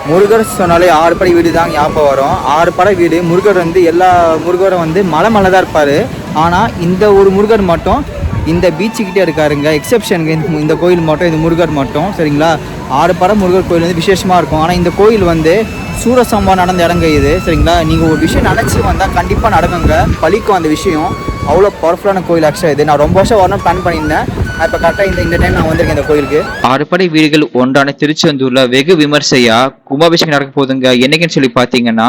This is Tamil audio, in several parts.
முருகர் சொன்னாலே 6 படை வீடு தான் ஞாபகம் வரும். 6 படை வீடு. முருகர் வந்து எல்லா முருகரும் வந்து மலை தான் இருப்பார். ஆனால் இந்த ஒரு முருகர் மட்டும் இந்த பீச்சுக்கிட்டே இருக்காருங்க. எக்ஸப்ஷனுக்கு இந்த கோயில் மட்டும், இந்த முருகர் மட்டும் சரிங்களா. 6 படை முருகர் கோயில் வந்து விசேஷமாக இருக்கும். ஆனால் இந்த கோயில் வந்து சூரசம்பவம் நடந்த இடங்க இது சரிங்களா. நீங்கள் ஒரு விஷயம் நினச்சி வந்தால் கண்டிப்பாக நடக்குங்க, பழிக்கும் அந்த விஷயம். அவ்வளோ பவர்ஃபுல்லான கோயில் ஆக்சுவலாக இது. நான் ரொம்ப வருஷம் வரணும் பிளான் பண்ணியிருந்தேன். இப்போ கரெக்டாக இந்த டைம் நான் வந்திருக்கேன் இந்த கோயிலுக்கு. 6 படை வீடுகள் ஒன்றான திருச்செந்தூர்ல வெகு விமர்சையா கும்பாபிஷேகம் நடக்க போகுதுங்க. என்னைக்குன்னு சொல்லி பார்த்தீங்கன்னா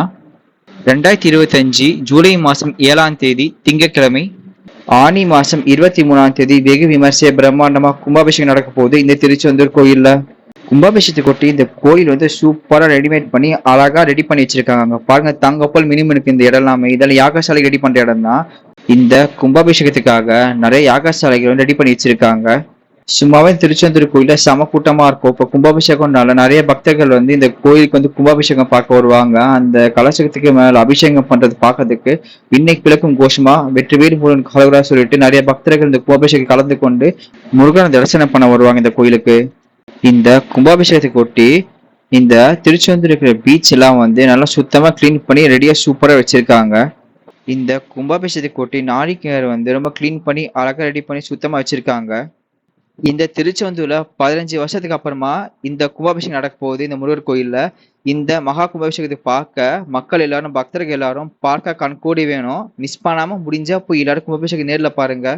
2025 ஜூலை மாதம் 7ஆம் தேதி திங்கட்கிழமை, ஆனி மாதம் 23ஆம் தேதி வெகு விமர்சையா பிரம்மாண்டமா கும்பாபிஷேகம் நடக்க போகுது இந்த திருச்செந்தூர் கோயில்ல. கும்பாபிஷேகத்தை கொட்டி இந்த கோயில் வந்து சூப்பரா ரெடிமேட் பண்ணி அழகா ரெடி பண்ணி வச்சிருக்காங்க. பாருங்க, தங்கப்பல் மினிமனுக்கு இந்த இடம் எல்லாமே. இதெல்லாம் யாகசாலை ரெடி பண்ற இடம் தான். இந்த கும்பாபிஷேகத்துக்காக நிறைய யாகசாலைகள் வந்து ரெடி பண்ணி வச்சிருக்காங்க. சும்மாவே திருச்செந்தூர் கோயில சம கூட்டமா இருக்கும். இப்போ கும்பாபிஷேகம்னால நிறைய பக்தர்கள் வந்து இந்த கோயிலுக்கு வந்து கும்பாபிஷேகம் பார்க்க வருவாங்க. அந்த கலசத்துக்கு மேல அபிஷேகம் பண்றது பார்க்கறதுக்கு இன்னைக்கு பிளக்கும் கோஷமா வெற்றிவேல் முருகன் கலவரா சொல்லிட்டு நிறைய பக்தர்கள் இந்த கும்பாபிஷேகம் கலந்து கொண்டு முருகனை தரிசனம் பண்ண வருவாங்க இந்த கோயிலுக்கு. இந்த கும்பாபிஷேகத்தை ஒட்டி இந்த திருச்செந்தூர் இருக்கிற பீச் எல்லாம் வந்து நல்லா சுத்தமா கிளீன் பண்ணி ரெடியா சூப்பரா வச்சிருக்காங்க. இந்த கும்பாபிஷேகத்தை ஒட்டி நாரிக்கேர் வந்து ரொம்ப கிளீன் பண்ணி அழகா ரெடி பண்ணி சுத்தமா வச்சிருக்காங்க. இந்த திருச்செந்தூர்ல 15 வருஷத்துக்கு அப்புறமா இந்த கும்பாபிஷேகம் நடக்க போகுது இந்த முருகர் கோயில்ல. இந்த மகா கும்பாபிஷேகத்தை பார்க்க மக்கள் எல்லாரும், பக்தர்கள் எல்லாரும் பார்க்க கண்கூடி வேணும். மிஸ் பண்ணாம முடிஞ்சா போய் எல்லாரும் கும்பாபிஷேகம் நேர்ல பாருங்க.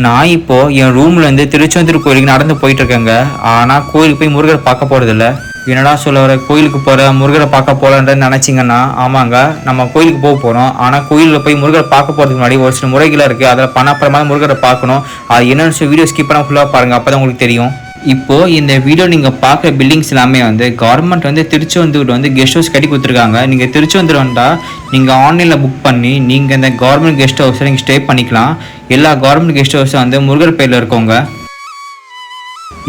நான் இப்போ என் ரூம்ல இருந்து திருச்செந்தூர் கோயிலுக்கு நடந்து போயிட்டு இருக்கேங்க. ஆனா கோயிலுக்கு போய் முருகரை பார்க்க போறது இல்ல. என்னடா சொல்ல வர, கோயிலுக்கு போற முருகரை பார்க்க போறேன்னு நினைச்சிங்கன்னா ஆமாங்க, நம்ம கோயிலுக்கு போக போறோம். ஆனா கோயிலில் போய் முருகரை பார்க்க போறதுக்கு முன்னாடி ஒரு சில முறைகளாக இருக்கு. அதில் பணப்புறமா முருகரை பார்க்கணும். அது என்னன்னு வீடியோ ஸ்கிப் பண்ண ஃபுல்லாக பாருங்க, அப்பதான் உங்களுக்கு தெரியும். இப்போ இந்த வீடியோ நீங்க பார்க்குற பில்டிங்ஸ் எல்லாமே வந்து கவர்மெண்ட் வந்து திருச்செந்தூர் வந்து கெஸ்ட் ஹவுஸ் கட்டி கொடுத்துருக்காங்க. நீங்க திருச்செந்தூர் வந்தா நீங்க ஆன்லைன்ல புக் பண்ணி நீங்க இந்த கவர்மெண்ட் கெஸ்ட் ஹவுஸ்ல நீங்க ஸ்டே பண்ணிக்கலாம். எல்லா கவர்மெண்ட் கெஸ்ட் ஹவுஸும் வந்து முருகர் பேர்ல இருக்கவங்க.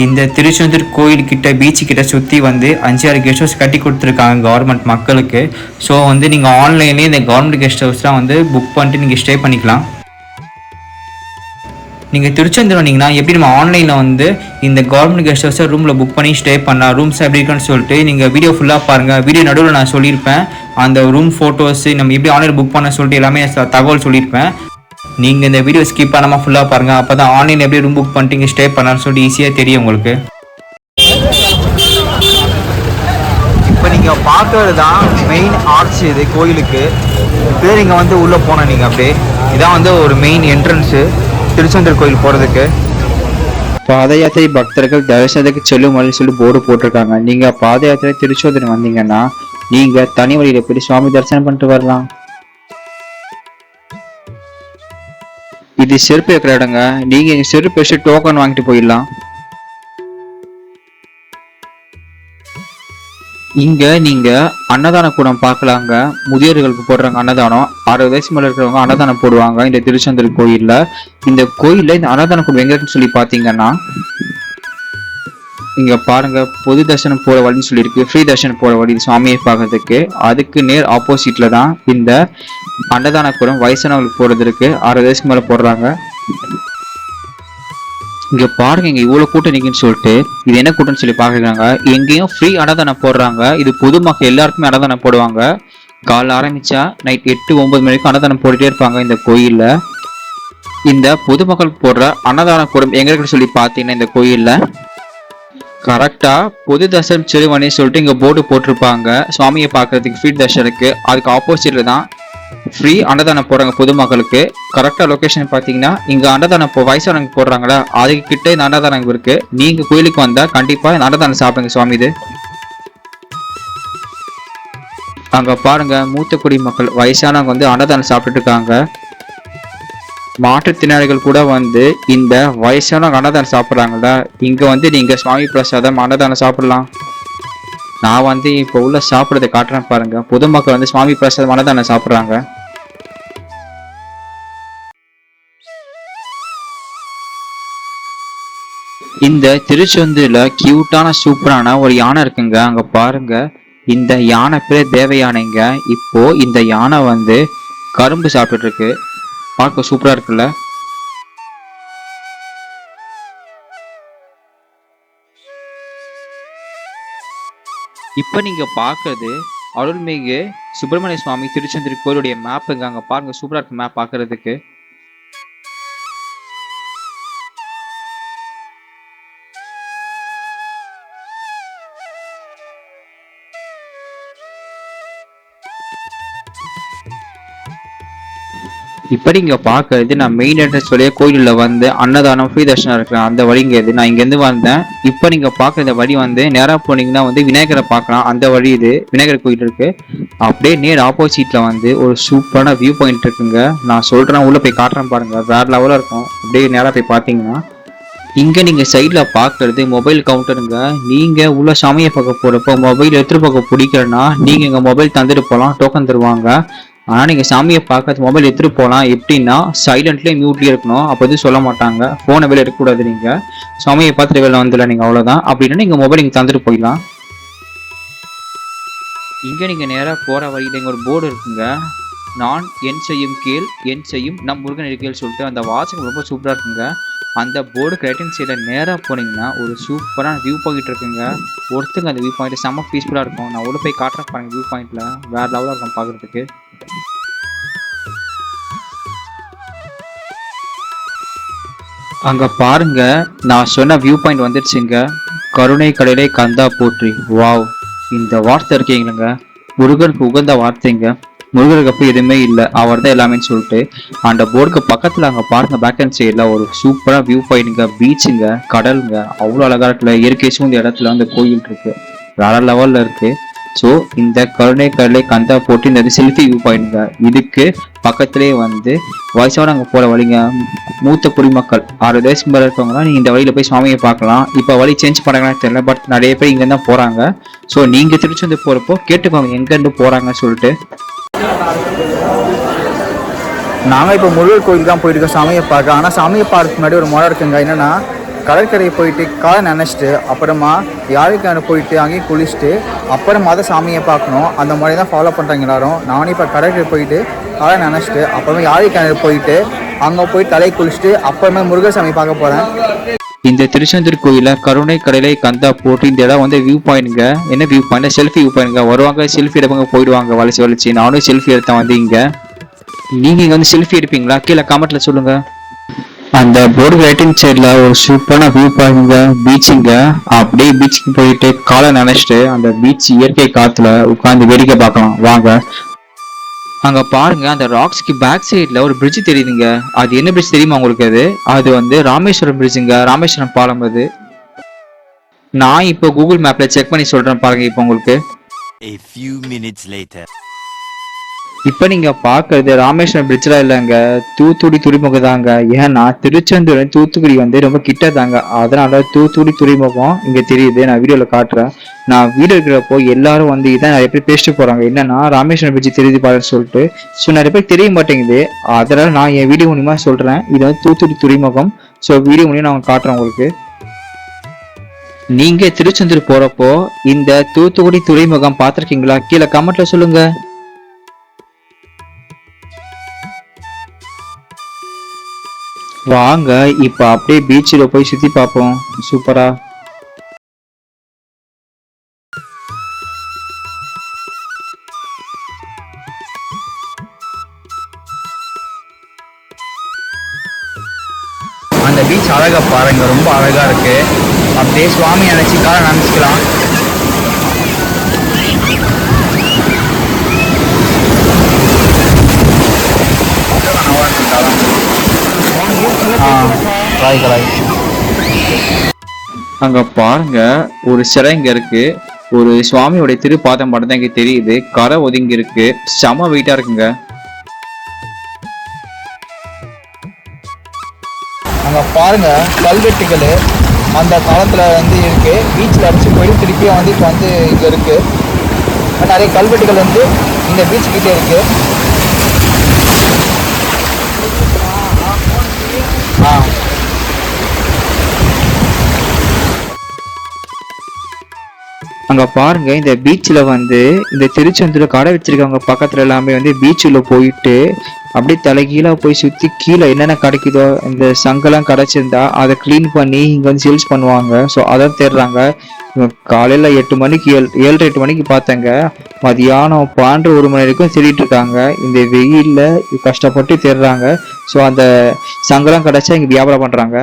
இந்த திருச்செந்தூர் கோயில் கிட்ட பீச்சு கிட்ட சுற்றி வந்து 5-6 கெஸ்ட் ஹவுஸ் கட்டி கொடுத்துருக்காங்க கவர்மெண்ட் மக்களுக்கு. ஸோ வந்து நீங்கள் ஆன்லைன்லேயே இந்த கவர்மெண்ட் கெஸ்ட் ஹவுஸ்லாம் வந்து புக் பண்ணிட்டு நீங்கள் ஸ்டே பண்ணிக்கலாம். நீங்கள் திருச்செந்தூர் வந்தீங்கன்னா எப்படி நம்ம ஆன்லைனில் வந்து இந்த கவர்மெண்ட் கெஸ்ட் ஹவுஸை ரூமில் புக் பண்ணி ஸ்டே பண்ணலாம், ரூம்ஸ் எப்படி இருக்குன்னு சொல்லிட்டு நீங்கள் வீடியோ ஃபுல்லாக பாருங்கள். வீடியோ நடுவில் நான் சொல்லியிருப்பேன் அந்த ரூம் ஃபோட்டோஸ் நம்ம எப்படி ஆன்லைன் புக் பண்ண சொல்லிட்டு எல்லாமே தகவல் சொல்லியிருப்பேன். நீங்கள் இந்த வீடியோ ஸ்கிப் பண்ணாமல் ஃபுல்லாக பாருங்கள். அப்போ தான் ஆன்லைன் எப்படி ரூம் புக் பண்ணிட்டு இங்கே ஸ்டே பண்ணலாம்னு சொல்லிட்டு ஈஸியாக தெரியும் உங்களுக்கு. இப்போ நீங்கள் பார்க்கறது தான் மெயின் ஆர்ச் இது கோயிலுக்கு. பேர் இங்கே வந்து உள்ளே போனோம் நீங்கள் அப்படியே. இதான் வந்து ஒரு மெயின் என்ட்ரன்ஸு திருச்செந்தூர் கோயில் போகிறதுக்கு. பாத யாத்திரை பக்தர்கள் தரிசனத்துக்கு செல்லும் வழி சொல்லி போர்டு போட்டிருக்காங்க. நீங்க பாத யாத்திரை திருச்செந்தூர் வந்தீங்கன்னா நீங்க தனி வழியில போய் சுவாமி தரிசனம் பண்ணிட்டு வரலாம். இது செருப்பு வைக்கிற இடங்க. நீங்க செருப்பு வச்சு டோக்கன் வாங்கிட்டு போயிடலாம். இங்க நீங்க அன்னதான கூடம் பார்க்கலாங்க. முதியோர்களுக்கு போடுறாங்க அன்னதானம். 60 வயசு மேல இருக்கிறவங்க அன்னதானம் போடுவாங்க இந்த திருச்செந்தூர் கோயில்ல. இந்த கோயில்ல இந்த அன்னதான கூடம் எங்க இருக்குன்னு சொல்லி பாத்தீங்கன்னா இங்க பாருங்க, பொது தரிசனம் போற வழின்னு சொல்லியிருக்கு. ஃப்ரீ தரிசனம் போற வழி சுவாமியை பார்க்கறதுக்கு. அதுக்கு நேர் ஆப்போசிட்ல தான் இந்த அன்னதான கூடம் வயசானவங்களுக்கு போறதுக்கு 60 வயசுக்கு மேல போடுறாங்க. இங்க பாருங்க, இங்க இவ்வளவு கூட்டம் நிக்குன்னு சொல்லிட்டு இது என்ன கூட்டம்னு சொல்லி பாக்குறாங்க. எங்கேயும் ஃப்ரீ அன்னதானம் போடுறாங்க. இது பொதுமக்கள் எல்லாருக்குமே அன்னதானம் போடுவாங்க. காலைல ஆரம்பிச்சா நைட் 8-9 மணிக்கு அன்னதானம் போட்டுட்டே இருப்பாங்க இந்த கோயில்ல. இந்த பொதுமக்கள் போடுற அன்னதான கூடம் எங்க இருக்குன்னு சொல்லி பாத்தீங்கன்னா இந்த கோயில்ல கரெக்டா பொது தர்சனம் செருவனே சொல்லிட்டு இங்க போர்டு போட்டிருப்பாங்க. சுவாமியை பாக்குறதுக்கு ஃப்ரீ தர்ஷனுக்கு. அதுக்கு ஆப்போசிட்ல தான் ஃப்ரீ அன்னதானம் போடுறாங்க பொதுமக்களுக்கு. கரெக்டா லொகேஷன் பாத்தீங்கன்னா இங்க அன்னதானம் வயசானவங்க போடுறாங்களா அதுக்கு கிட்ட இந்த அன்னதானம் இருக்கு. நீங்க கோயிலுக்கு வந்தா கண்டிப்பா இந்த அன்னதானம் சாப்பிடுங்க சுவாமி. இது அங்க பாருங்க, மூத்த குடிமக்கள் வயசானவங்க வந்து அன்னதானம் சாப்பிட்டுட்டு இருக்காங்க. மாற்றுத்திறனாளிகள் கூட வந்து இந்த வயசானவங்க அன்னதானம் சாப்பிட்றாங்களா இங்க வந்து நீங்க சுவாமி பிரசாதம் அன்னதானம் சாப்பிடலாம். நான் வந்து இப்போ உள்ள சாப்பிட்றதை காட்டுறேன் பாருங்க. பொதுமக்கள் வந்து சுவாமி பிரசாதம் அன்னதானம் சாப்பிட்றாங்க. இந்த திருச்செந்தூர்ல கியூட்டான சூப்பரான ஒரு யானை இருக்குங்க. அங்க பாருங்க, இந்த யானை பேர் தேவ யானைங்க. இப்போ இந்த யானை வந்து கரும்பு சாப்பிட்டுட்டு இருக்கு. பார்க்க சூப்பரா இருக்குல்ல. இப்போ நீங்க பார்க்கறது அருள்மிகு சுப்பிரமணிய சுவாமி திருச்செந்தூர் கோயிலுடைய மேப்புங்க. அங்க பாருங்க, சூப்பரா இருக்கு மேப் பார்க்கறதுக்கு. இப்போ நீங்க பார்க்கறது நான் மெயின் என்ட்ரன்ஸ் வழியா கோயிலில் வந்து அன்னதானம் ஃப்ரீ தர்ஷனம் இருக்கிறேன் அந்த வழிங்க இது. நான் இங்கேருந்து வந்தேன். இப்போ நீங்க பார்க்குற இந்த வழி வந்து நேராக போனீங்கன்னா வந்து விநாயகரை பார்க்கலாம். அந்த வழி இது, விநாயகர் கோயில் இருக்கு. அப்படியே நேர் ஆப்போசிட்ல வந்து ஒரு சூப்பரான வியூ பாயிண்ட் இருக்குங்க. நான் சொல்றேன், உள்ள போய் காட்டுறேன் பாருங்க, வேற லெவலா இருக்கும். அப்படியே நேராக போய் பார்த்தீங்கன்னா இங்க நீங்க சைட்ல பாக்குறது மொபைல் கவுண்டருங்க. நீங்க உள்ள சாமியை பார்க்க போறப்போ மொபைல் எடுத்துட்டு பார்க்க பிடிக்கலன்னா நீங்க எங்க மொபைல் தந்துட்டு போகலாம், டோக்கன் தருவாங்க. ஆனா நீங்க சாமியை பார்க்கறது மொபைல் எடுத்துட்டு போகலாம். எப்படின்னா சைலண்ட்லயே மியூட்லயே இருக்கணும், அப்போ எதுவும் சொல்ல மாட்டாங்க. போனை வெளில எடுக்கக்கூடாது. நீங்க சாமியை பார்த்துட்டு வெளில வந்துடல நீங்க, அவ்வளவுதான். அப்படின்னா நீங்க மொபைல் இங்க தந்துட்டு போயிடலாம். இங்க நீங்க நேரா போற வழியில இங்க ஒரு போர்டு இருக்குங்க. நான் என் செய்யும் கீழ் என் செய்யும் நம் முருகன் இருக்கேன்னு சொல்லிட்டு அந்த வாசகம் ரொம்ப சூப்பரா இருக்குங்க. அந்த போர்டுக்கு ரைட் ஹேண்ட் சைடில் நேராக போனீங்கன்னா ஒரு சூப்பரான வியூ பாயிண்ட் இருக்குங்க. ஒருத்தங்க அந்த வியூ பாயிண்ட் செம்ம பீஸ்ஃபுல்லாக இருக்கும். நான் உள்ள போய் காட்டுறேன் பாருங்க, வியூ பாயிண்ட்ல வேற லெவலாக இருக்கும் பார்க்கறதுக்கு. அங்க பாருங்க, நான் சொன்ன வியூ பாயிண்ட் வந்துடுச்சுங்க. கருணை கடலை கந்தா போற்றி. வாவ், இந்த வார்த்தை இருக்கீங்களங்க, முருகனுக்கு உகந்த வார்த்தைங்க. முருகருக்கு அப்போ எதுவுமே இல்லை, அவர் தான் எல்லாமே சொல்லிட்டு அந்த போர்டுக்கு பக்கத்துல அங்க பாருங்க, பேக் ஹேண்ட் சைட்ல ஒரு சூப்பரா வியூ பாயிண்ட்ங்க, பீச்சுங்க, கடலுங்க, அவ்வளோ அழகா இருக்குல்ல. இயற்கை சூழ்ந்த இடத்துல வந்து கோயில் இருக்கு, வேற லெவல்ல இருக்கு. ஸோ இந்த கருணை கடலை கந்தா போட்டு இந்த செல்ஃபி வியூ பாயிண்ட்ங்க. இதுக்கு பக்கத்திலே வந்து வயசான அங்கே போற வழிங்க. மூத்த குடிமக்கள் 6 வயசுக்கு மேல இருக்கவங்கன்னா நீங்க இந்த வழியில போய் சுவாமியை பார்க்கலாம். இப்போ வழி சேஞ்ச் பண்ணாங்கன்னு தெரியல, பட் நிறைய பேர் இங்க தான் போறாங்க. ஸோ நீங்க திருச்செந்தூர் போறப்போ கேட்டுக்கோங்க எங்க இருந்து போறாங்கன்னு சொல்லிட்டு. நாங்கள் இப்போ முருகர் கோயில் தான் போயிட்டு இருக்கோம் சாமியை பார்க்க. ஆனால் சாமியை பார்க்கறதுக்கு முன்னாடி ஒரு முறை இருக்குங்க. என்னென்னா கடற்கரையை போயிட்டு காலை நினச்சிட்டு அப்புறமா யாருக்கான போயிட்டு அங்கேயும் குளிச்சுட்டு அப்புறமா தான் சாமியை பார்க்கணும். அந்த முறை தான் ஃபாலோ பண்ணுறாங்க எல்லாரும். நானும் இப்போ கடற்கரை போயிட்டு காலை நினச்சிட்டு அப்புறமா யாருக்கான போயிட்டு அங்கே போய் தலையை குளிச்சுட்டு அப்புறமா முருகர் சாமி பார்க்க போகிறேன். இந்த திருச்செந்தூர் கோயில கருணை கடலை கந்தா போட்டு இந்த இடம் வந்து வியூ பாயிண்ட்ங்க. என்ன வியூ பாயிண்ட்? செல்ஃபி வியூ பாயிண்ட்ங்க. வருவாங்க, செல்ஃபி எடுப்பாங்க, போயிடுவாங்க வளைச்சு வளைச்சு. நானும் செல்ஃபி எடுத்தேன் வந்து இங்க. நீங்க இங்க வந்து செல்ஃபி எடுப்பீங்களா? கீழே கமெண்ட்ல சொல்லுங்க. அந்த போர்டு ரைட் ஹேண்ட் சைட்ல ஒரு சூப்பரான வியூ பாயிண்ட்ங்க, பீச்சுங்க. அப்படியே பீச்சுக்கு போயிட்டு காலை நினைச்சிட்டு அந்த பீச் இயற்கை காத்துல உட்காந்து வேடிக்கை பார்க்கலாம் வாங்க. அங்க பாருங்க, அந்த ராக்ஸ்க்கு பேக் சைட்ல ஒரு பிரிட்ஜ் தெரியுதுங்க. அது என்ன பிரிட்ஜ் தெரியுமா உங்களுக்கு? அது வந்து ராமேஸ்வரம் பிரிட்ஜுங்க, ராமேஸ்வரம் பாலம். அது நான் இப்போ கூகுள் மேப்ல செக் பண்ணி சொல்றேன் பாருங்க இப்போ உங்களுக்கு. A few minutes later. இப்ப நீங்க பாக்குறது ராமேஸ்வரம் பிரிட்ஜ்லாம் இல்லைங்க, தூத்துக்குடி துறைமுகம் தாங்க. ஏன்னா திருச்செந்தூர் தூத்துக்குடி வந்து ரொம்ப கிட்ட தாங்க, அதனால தூத்துக்குடி துறைமுகம் இங்க தெரியுது. நான் வீடியோல காட்டுறேன். நான் வீடியோ இருக்கிறப்போ எல்லாரும் வந்து இதான் நிறைய பேர் பேசிட்டு போறாங்க, என்னன்னா ராமேஸ்வரம் பிரிட்ஜ் தெரியுது பாருன்னு சொல்லிட்டு. ஸோ நிறைய பேர் தெரிய மாட்டேங்குது, அதனால நான் என் வீடியோ மூலியமா சொல்றேன். இது வந்து தூத்துக்குடி துறைமுகம். ஸோ வீடியோ மூலியம் நான் காட்டுறேன் உங்களுக்கு. நீங்க திருச்செந்தூர் போறப்போ இந்த தூத்துக்குடி துறைமுகம் பார்த்திருக்கீங்களா? கீழே கமெண்ட்ல சொல்லுங்க. வாங்க இப்ப அப்படியே பீச்சில் போய் சுத்தி பார்ப்போம். சூப்பரா அந்த பீச் அழகா பாருங்க, ரொம்ப அழகா இருக்கு. அப்படியே சுவாமி நினைச்சு காலை நினைச்சுக்கலாம். அங்க பாருங்க, ஒரு சிலை இங்க இருக்கு. ஒரு சுவாமியோட திருப்பாதம் மட்டும் தான் இங்க தெரியுது. கரை ஒதுங்கி இருக்கு, செம வெயிட்டா இருக்குங்க. அங்கே பாருங்க, கல்வெட்டுகள் அந்த காலத்தில் வந்து இருக்கு. பீச்சில் அடிச்சு போயிட்டு திருப்பியும் வந்து இப்போ வந்து இங்கே இருக்கு. நிறைய கல்வெட்டுகள் வந்து இந்த பீச் கிட்டே இருக்கு. அங்க பாருங்க, இந்த பீச்சில் வந்து இந்த திருச்செந்தூர்ல கடை வச்சிருக்கவங்க பக்கத்துல எல்லாமே வந்து பீச்சுல போயிட்டு அப்படியே தலைகீழா போய் சுத்தி கீழே என்னென்ன கிடைக்குதோ, இந்த சங்கெல்லாம் கிடைச்சிருந்தா அதை கிளீன் பண்ணி இங்க வந்து சேல்ஸ் பண்ணுவாங்க. ஸோ அதான் தேடுறாங்க. காலையில் 8 மணிக்கு 7:30 மணிக்கு பார்த்தேங்க. மதியானம் 12 மணி வரைக்கும் தேடிட்டு இருக்காங்க. இந்த வெயிலில் கஷ்டப்பட்டு தேடுறாங்க. ஸோ அந்த சங்கடம் கிடைச்சா இங்கே வியாபாரம் பண்ணுறாங்க.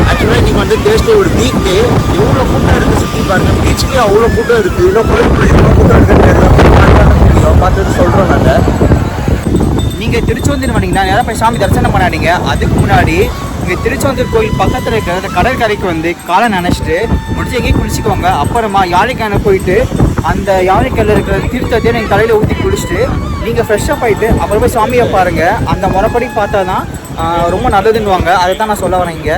ஆக்சுவலாக நீங்கள் வந்து தேர்ஸ்டே ஒரு வீக் டே எவ்வளோ கூட்டம் இருக்குது சுற்றி பாருங்க. பீச்சுக்கே அவ்வளோ கூட்டம் இருக்குது. இவ்வளோ கூட்டம் இருக்குன்னு பார்த்து சொல்கிறோம் நாங்கள். நீங்கள் திருச்செந்தூர் பண்ணீங்கன்னா நேரம் போய் சாமி தரிசனம் பண்ணாதீங்க. அதுக்கு முன்னாடி இங்கே திருச்செந்தூர் கோயில் பக்கத்தில் இருக்கிற கடற்கரைக்கு வந்து காலை நினச்சிட்டு முடிச்சு எங்கேயும் குளிச்சுக்கோங்க. அப்புறமா யானைக்கான போயிட்டு அந்த யானைக்கால இருக்கிற தீர்த்தத்தை நீங்கள் தலையில் ஊற்றி குளிச்சுட்டு நீங்கள் ஃப்ரெஷ்ஷப் ஆகிட்டு அப்புறம் போய் சாமியை பாருங்கள். அந்த முறைப்படி பார்த்தா தான் ரொம்ப நல்லதுன்னுவாங்க. அதை தான் நான் சொல்ல வரேன். இங்கே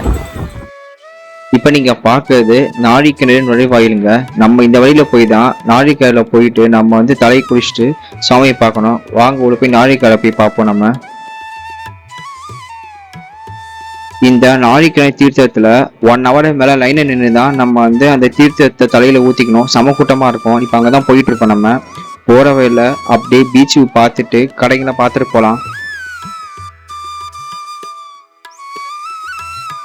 இப்போ நீங்க பார்க்கறது நாழிக்கிணறு நுழைவாயிலுங்க. நம்ம இந்த வழியில போய் தான் நாழிக்கிணறுல போயிட்டு நம்ம வந்து தலையை குளிச்சுட்டு சாமியை பார்க்கணும். வாங்க உள்ள போய் நாழிக்கிணறு போய் பார்ப்போம். நம்ம இந்த நாழிக்கிணறு தீர்த்தத்துல 1 hour மேல லைனை நின்று தான் நம்ம வந்து அந்த தீர்த்தத்தை தலையில ஊத்திக்கணும். சம கூட்டமா இருக்கும். இப்போ அங்கதான் போயிட்டு இருக்கோம். நம்ம போற வழியில அப்படியே பீச்சு பார்த்துட்டு கடைகளை பார்த்துட்டு போகலாம்.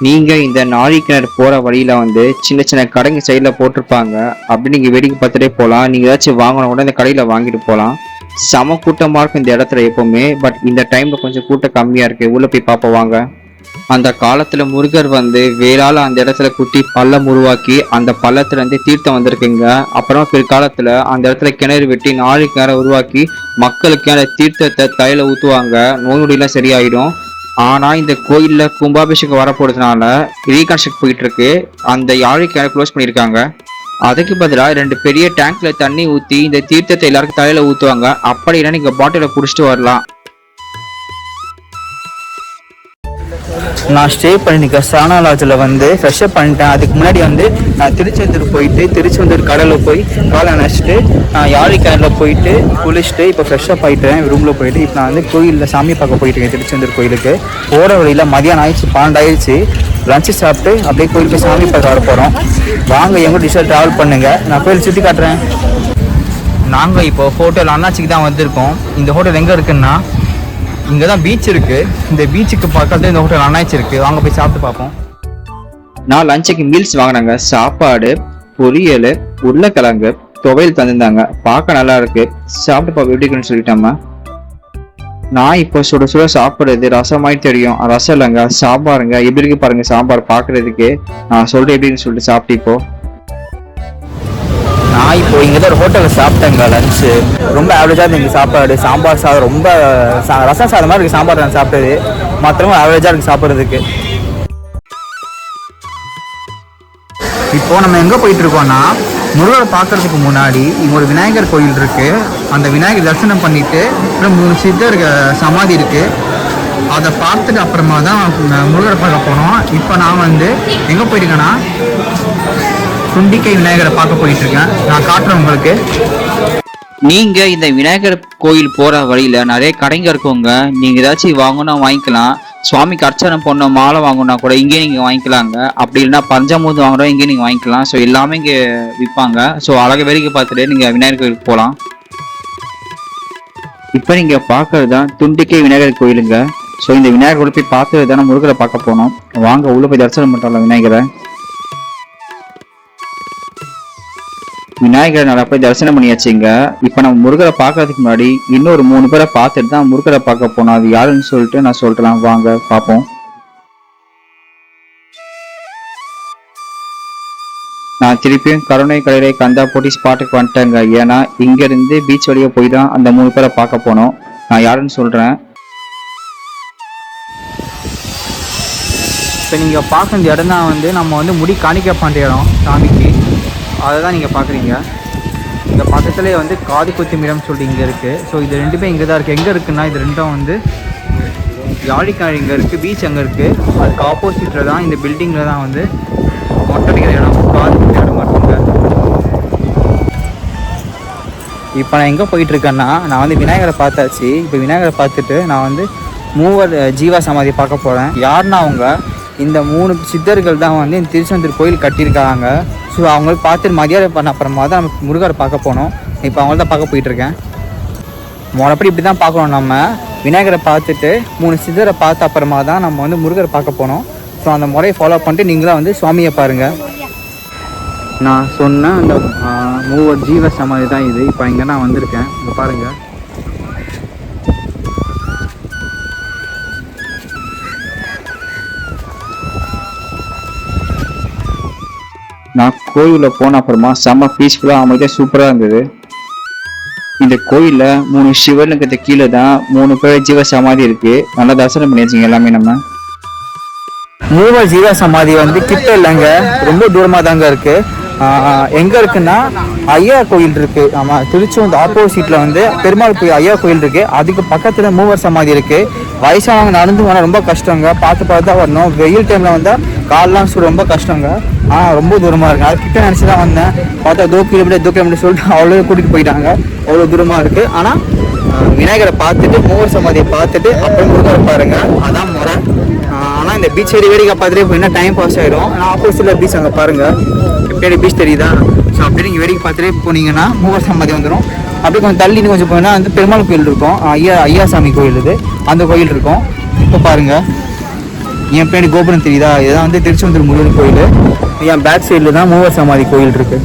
நீங்க இந்த நாழிக்கிணறு போற வழியில வந்து சின்ன சின்ன கடைங்க சைட்ல போட்டிருப்பாங்க. அப்படி நீங்க வேடிக்கை பார்த்துட்டே போகலாம். நீங்க ஏதாச்சும் வாங்கணும் கூட இந்த கடையில வாங்கிட்டு போகலாம். சம கூட்டமா இருக்கும் இந்த இடத்துல எப்பவுமே. பட் இந்த டைம்ல கொஞ்சம் கூட்டம் கம்மியா இருக்கு. உள்ள போய் பார்ப்போம் வாங்க. அந்த காலத்துல முருகர் வந்து வேளால அந்த இடத்துல குட்டி பள்ளம் உருவாக்கி அந்த பள்ளத்துல இருந்து தீர்த்தம் வந்திருக்குங்க. அப்புறம் பிற்காலத்துல அந்த இடத்துல கிணறு வெட்டி நாழிக்கிணறை உருவாக்கி மக்களுக்கு அந்த தீர்த்தத்தை தலையில ஊத்துவாங்க. நோய் நொடியெல்லாம் சரியாயிடும். ஆனா இந்த கோயில்ல கும்பாபிஷேகம் வரப்போறதுனால ரீகன்ஸ்ட்ரக்ட் போயிட்டு இருக்கு. அந்த யாழிக்கிணறை க்ளோஸ் பண்ணியிருக்காங்க. அதுக்கு பதிலாக 2 பெரிய டேங்க்ல தண்ணி ஊத்தி இந்த தீர்த்தத்தை எல்லாருக்கும் தலையில ஊத்துவாங்க. அப்படின்னா நீங்க பாட்டில குடிச்சிட்டு வரலாம். நான் ஸ்டே பண்ணிக்க சானா லாட்ஜில் வந்து ஃப்ரெஷ்அப் பண்ணிட்டேன். அதுக்கு முன்னாடி வந்து நான் திருச்செந்தூர் போயிட்டு திருச்செந்தூர் கடலில் போய் காலை நினச்சிட்டு நான் யாழிக்கிணறில் போயிட்டு குளிச்சுட்டு இப்போ ஃப்ரெஷ்அப் ஆகிட்டேன். ரூமில் போயிட்டு இப்போ நான் வந்து கோயிலில் சாமி பார்க்க போயிட்டுருக்கேன். திருச்செந்தூர் கோயிலுக்கு போகிற வழியில் மதியானம் ஆயிடுச்சு, 12 ஆயிடுச்சு. லஞ்சு சாப்பிட்டு அப்படியே கோயிலுக்கு சாமி பார்க்க வர போகிறோம். வாங்க எங்க டிஷர்ட் ட்ராவல் பண்ணுங்க. நான் கோயில் சுற்றி காட்டுறேன். நாங்கள் இப்போ ஹோட்டல் அண்ணாச்சிக்கு தான் வந்திருக்கோம். இந்த ஹோட்டல் எங்கே இருக்குன்னா இங்கே தான் பீச் இருக்குது. இந்த பீச்சுக்கு பக்கத்தில் இந்த ஹோட்டல் அண்ணாச்சி இருக்குது. வாங்க போய் சாப்பிட்டு பார்ப்போம். நான் லஞ்சுக்கு மீல்ஸ் வாங்கினாங்க. சாப்பாடு, பொரியல், உருளைக்கிழங்கு, துவையல் தந்திருந்தாங்க. பார்க்க நல்லா இருக்கு. சாப்பிட்டு பார்க்க எப்படி இருக்குன்னு சொல்லிட்டாம நான் இப்போ சுட சுட சாப்பிட்றது ரசமாய் தெரியும். ரசம் இல்லைங்க, சாம்பாருங்க. எப்படி இருக்கு பாருங்க சாம்பார் பார்க்கறதுக்கு. நான் சொல்றேன் எப்படின்னு சொல்லிட்டு சாப்பிட்டு இப்போ நான் இப்போ இங்கே தான் ஒரு ஹோட்டலில் சாப்பிட்டேங்க லஞ்சு. ரொம்ப ஆவரேஜாக இருக்குது இங்கே சாப்பாடு. சாம்பார் சாதம் ரொம்ப ரசம் சாதம் மாதிரி இருக்குது. சாம்பார் நான் சாப்பிட்டது மற்றவங்க ஆவரேஜாக இருக்குது சாப்பிட்றதுக்கு. இப்போ நம்ம எங்கே போயிட்டுருக்கோன்னா முருகரை பார்க்கறதுக்கு முன்னாடி இங்கே ஒரு விநாயகர் கோயில் இருக்குது. அந்த விநாயகர் தரிசனம் பண்ணிவிட்டு அப்புறம் 3 சித்தர் சமாதி இருக்குது. அதை பார்த்துட்டு அப்புறமா தான் முருகரை பார்க்க போனோம். இப்போ நான் வந்து எங்கே போயிருக்கேன்னா துண்டிக்கை விநாயகரை பார்க்க போயிட்டு இருக்கேன். நான் காட்டுறேன் உங்களுக்கு. நீங்க இந்த விநாயகர் கோயில் போற வழியில நிறைய கடைங்க இருக்குங்க. நீங்க ஏதாச்சும் வாங்கணும் வாங்கிக்கலாம். சுவாமிக்கு அர்ச்சனை பண்ண மாலை வாங்கணும்னா கூட இங்கே நீங்க வாங்கிக்கலாங்க. அப்படி இல்லைன்னா பஞ்சாமூர்த்தி வாங்குறோம் இங்கே நீங்க வாங்கிக்கலாம். ஸோ எல்லாமே இங்கே விற்பாங்க. ஸோ அழக வேடிக்கை பார்த்துட்டு நீங்க விநாயகர் கோயிலுக்கு போகலாம். இப்போ நீங்க பார்க்கறது தான் துண்டிக்கை விநாயகர் கோயிலுங்க. ஸோ இந்த விநாயகர் கோயில் போய் பார்த்துட்டு தானே முருகரை பார்க்க போனோம். வாங்க உள்ள போய் தரிசனம் பண்ணுறோம் விநாயகரை. விநாயகரை நல்லா போய் தரிசனம் பண்ணியாச்சுங்க. இப்போ நம்ம முருகரை பார்க்கறதுக்கு முன்னாடி இன்னொரு 3 பேரை பார்த்துட்டு தான் முருகரை பார்க்க போனோம். அது யாருன்னு சொல்லிட்டு நான் சொல்றேன். வாங்க பார்ப்போம். நான் திருப்பியும் கருணை கலையை கந்தா போட்டி ஸ்பாட்டுக்கு வந்துட்டேங்க. ஏன்னா இங்க இருந்து பீச் வழியா போய் தான் அந்த 3 பேரை பார்க்க போனோம். நான் யாருன்னு சொல்றேன். இப்போ நீங்கள் பார்க்க இந்த இடம் தான் வந்து நம்ம வந்து முடி காணிக்க பண்ணுற இடம் சாமிக்கு. அதை தான் நீங்கள் பார்க்குறீங்க. இந்த பக்கத்துலேயே வந்து காது குத்தி மீடம் சொல்லிட்டு இங்கே இருக்குது. ஸோ இது 2மே இங்கே தான் இருக்குது. எங்கே இருக்குன்னா இது 2ம் வந்து யாழிக்கிணறு இங்கே இருக்குது, பீச் அங்கே இருக்குது. அதுக்கு ஆப்போசிட்டில் தான் இந்த பில்டிங்கில் தான் வந்து மொட்டடிக்கிற இடம், காது குத்தி இடம் இருக்குங்க. இப்போ நான் எங்கே போயிட்டுருக்கேன்னா நான் வந்து விநாயகரை பார்த்தாச்சு. இப்போ விநாயகரை பார்த்துட்டு நான் வந்து 3 ஜீவா சமாதி பார்க்க போகிறேன். யாருன்னா அவங்க இந்த 3 சித்தர்கள் தான் வந்து இந்த திருச்செந்தூர் கோயில் கட்டியிருக்காங்க. ஸோ அவங்களுக்கு பார்த்துட்டு மரியாதை பண்ண அப்புறமா தான் நம்ம முருகரை பார்க்க போனோம். இப்போ அவங்கள தான் பார்க்க போயிட்டுருக்கேன். முறைப்படி இப்படி தான் பார்க்கணும். நம்ம விநாயகரை பார்த்துட்டு 3 சித்தரை பார்த்த அப்புறமா தான் நம்ம வந்து முருகரை பார்க்க போனோம். ஸோ அந்த முறையை ஃபாலோ பண்ணிட்டு நீங்களாம் வந்து சுவாமியை பாருங்கள். நான் சொன்ன அந்த மூவர் ஜீவ சமாதி தான் இது. இப்போ இங்கே நான் வந்திருக்கேன், இங்கே பாருங்கள். நான் கோயிலில் போன அப்புறமா செம்ம பீஸ்ஃபுல்லாக அமைதியாக சூப்பராக இருந்தது. இந்த கோயிலில் 3 சிவலிங்கத்தை கீழே தான் 3 பேர் ஜீவ சமாதி இருக்கு. நல்லா தரிசனம் பண்ணியாச்சுங்க எல்லாமே. நம்ம மூவர் ஜீவ சமாதி வந்து கிட்ட இல்லைங்க, ரொம்ப தூரமாக தாங்க இருக்கு. எங்கே இருக்குன்னா ஐயா கோயில் இருக்கு. ஆமாம், திருச்செந்தூர் ஆப்போசிட்டில் வந்து பெருமாள் கோயில் ஐயா கோயில் இருக்கு. அதுக்கு பக்கத்தில் மூவர் சமாதி இருக்கு. வயசானவங்க நடந்து போனால் ரொம்ப கஷ்டங்க, பார்த்து பார்த்து தான் வரணும். வெயில் டைமில் வந்தால் காலெலாம் ரொம்ப கஷ்டங்க. ரொம்ப தூரமாக இருக்கு. அது கிட்ட நினச்சி தான் வந்தேன். பார்த்தா 2 கிலோமீட்டர் சொல்லிட்டு அவ்வளோ கூட்டிகிட்டு போயிட்டாங்க. அவ்வளோ தூரமாக இருக்குது. ஆனால் விநாயகரை பார்த்துட்டு மூவர் சமாதியை பார்த்துட்டு அப்புறம் முருகரை பாருங்க, அதான் முறை. ஆனால் இந்த பீச் ஏறி வேடிக்கை பார்த்துட்டே போயின்னா டைம் பாஸ் ஆகிடும். ஆனால் ஆப்போசிட்டில் பீச் அங்கே பாருங்கள், எப்படி பீச் தெரியுதா? ஸோ அப்படியே நீங்கள் வேடிக்கை பார்த்துட்டே போனீங்கன்னா மூவர் சமாதி வந்துடும். அப்படியே கொஞ்சம் தள்ளி கொஞ்சம் போனால் வந்து பெருமாள் கோயில் இருக்கும், ஐயா சாமி கோயில் இது, அந்த கோயில் இருக்கும். இப்போ பாருங்கள், என் பின்னாடி கோபுரம் தெரியுதா? இதுதான் வந்து திருச்செந்தூர் முருகன் கோயில். என் பேக் சைடில் தான் மூவர் சமாதி கோயில் இருக்குது.